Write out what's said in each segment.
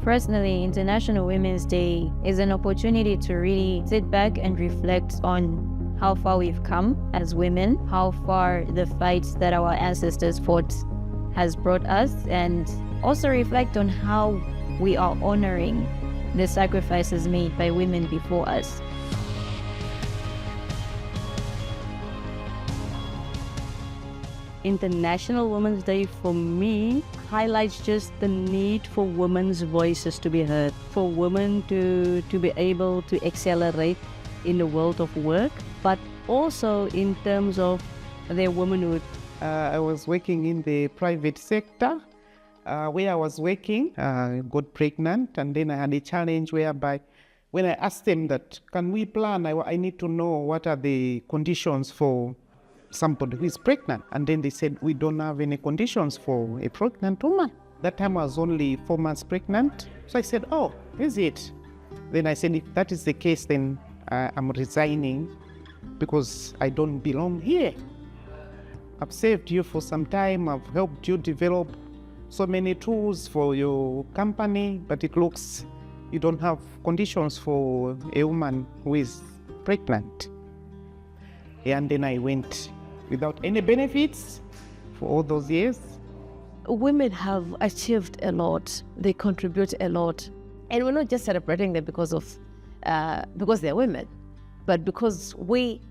Personally, International Women's Day is an opportunity to really sit back and reflect on how far we've come as women, how far the fights that our ancestors fought has brought us, and also reflect on how we are honoring the sacrifices made by women before us. International Women's Day for me highlights just the need for women's voices to be heard, for women to be able to accelerate in the world of work, but also in terms of their womanhood. I was working in the private sector. Where I was working, got pregnant, and then I had a challenge whereby when I asked them that, can we plan? I need to know what are the conditions for somebody who is pregnant. And then they said, we don't have any conditions for a pregnant woman. That time I was only 4 months pregnant. So I said, oh, is it? Then I said, if that is the case, then I'm resigning because I don't belong here. I've saved you for some time. I've helped you develop so many tools for your company, but it looks you don't have conditions for a woman who is pregnant. And then I went without any benefits for all those years. Women have achieved a lot. They contribute a lot. And we're not just celebrating them because they're women, but because we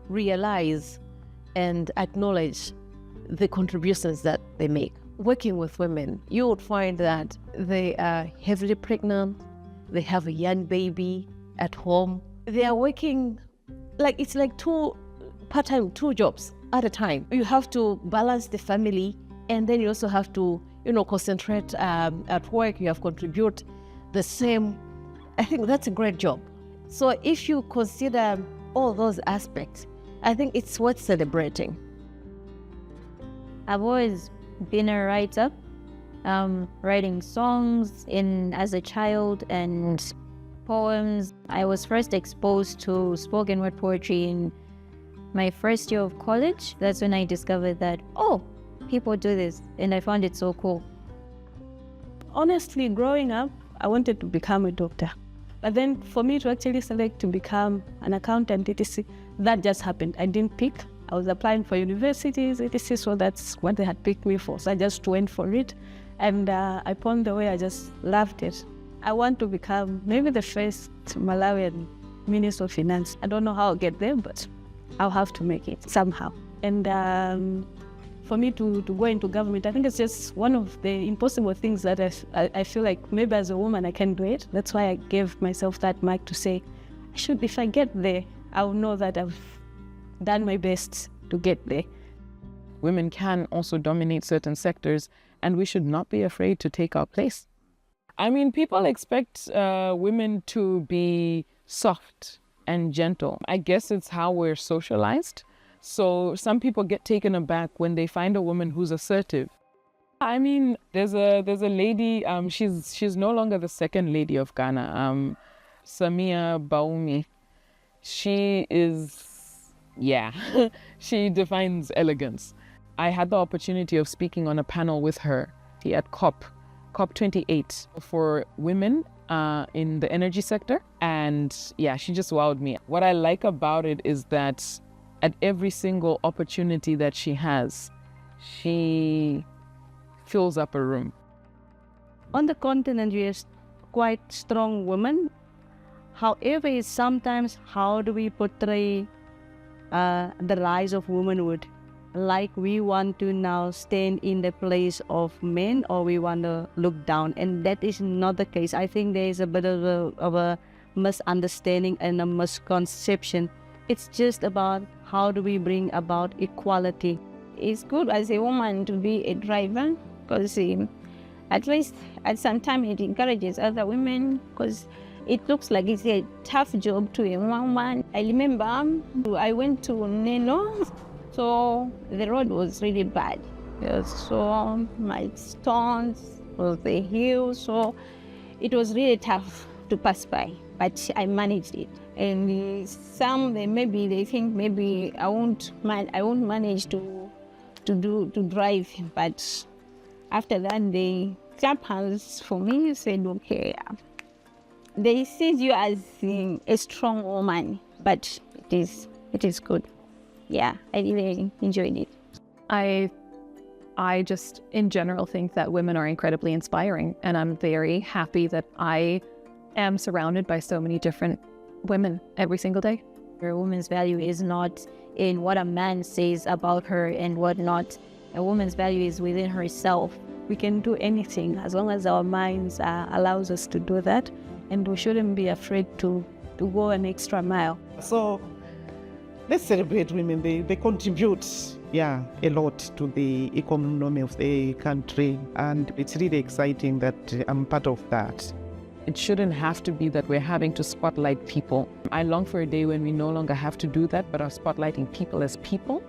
realize and acknowledge the contributions that they make. Working with women, you would find that they are heavily pregnant, they have a young baby at home. They are working it's like two jobs at a time. You have to balance the family, and then you also have to, concentrate at work. You have contribute the same. I think that's a great job. So if you consider all those aspects, I think it's worth celebrating. I've always been a writer, writing songs as a child and poems. I was first exposed to spoken word poetry in my first year of college. That's when I discovered that, oh, people do this, and I found it so cool. Honestly, growing up, I wanted to become a doctor. But then for me to actually select to become an accountant, etc., that just happened. I didn't pick. I was applying for universities, etc., so that's what they had picked me for. So I just went for it, and upon the way, I just loved it. I want to become maybe the first Malawian Minister of Finance. I don't know how I'll get there, but I'll have to make it somehow. And for me to go into government, I think it's just one of the impossible things that I feel like maybe as a woman I can do it. That's why I gave myself that mark to say, if I get there, I'll know that I've done my best to get there. Women can also dominate certain sectors, and we should not be afraid to take our place. I mean, people expect women to be soft and gentle. I guess it's how we're socialized. So some people get taken aback when they find a woman who's assertive. I mean, there's a lady, she's no longer the second lady of Ghana, Samia Baumi. She is, she defines elegance. I had the opportunity of speaking on a panel with her at COP28 for women in the energy sector. And she just wowed me. What I like about it is that at every single opportunity that she has, she fills up a room. On the continent, we have quite strong women. However, it's sometimes how do we portray the rise of womanhood? Like we want to now stand in the place of men, or we want to look down, and that is not the case. I think there is a bit of a misunderstanding and a misconception. It's just about how do we bring about equality. It's good as a woman to be a driver, because at least at some time it encourages other women, because it looks like it's a tough job to a woman. I remember I went to Neno, so the road was really bad. So my stones was the hill, so it was really tough to pass by, but I managed it. And some they think maybe I won't manage to drive, but after that they Clubhouse for me said, okay, they see you as a strong woman, but it is good. Yeah, I really enjoyed it. I just, in general, think that women are incredibly inspiring, and I'm very happy that I am surrounded by so many different women every single day. A woman's value is not in what a man says about her and what not. A woman's value is within herself. We can do anything as long as our minds allows us to do that, and we shouldn't be afraid to go an extra mile. So let's celebrate women. They contribute, a lot to the economy of the country, and it's really exciting that I'm part of that. It shouldn't have to be that we're having to spotlight people. I long for a day when we no longer have to do that, but are spotlighting people as people,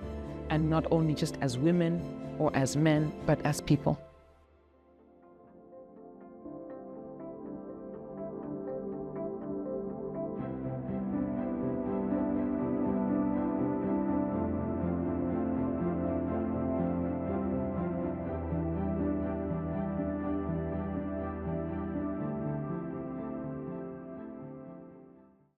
and not only just as women or as men, but as people.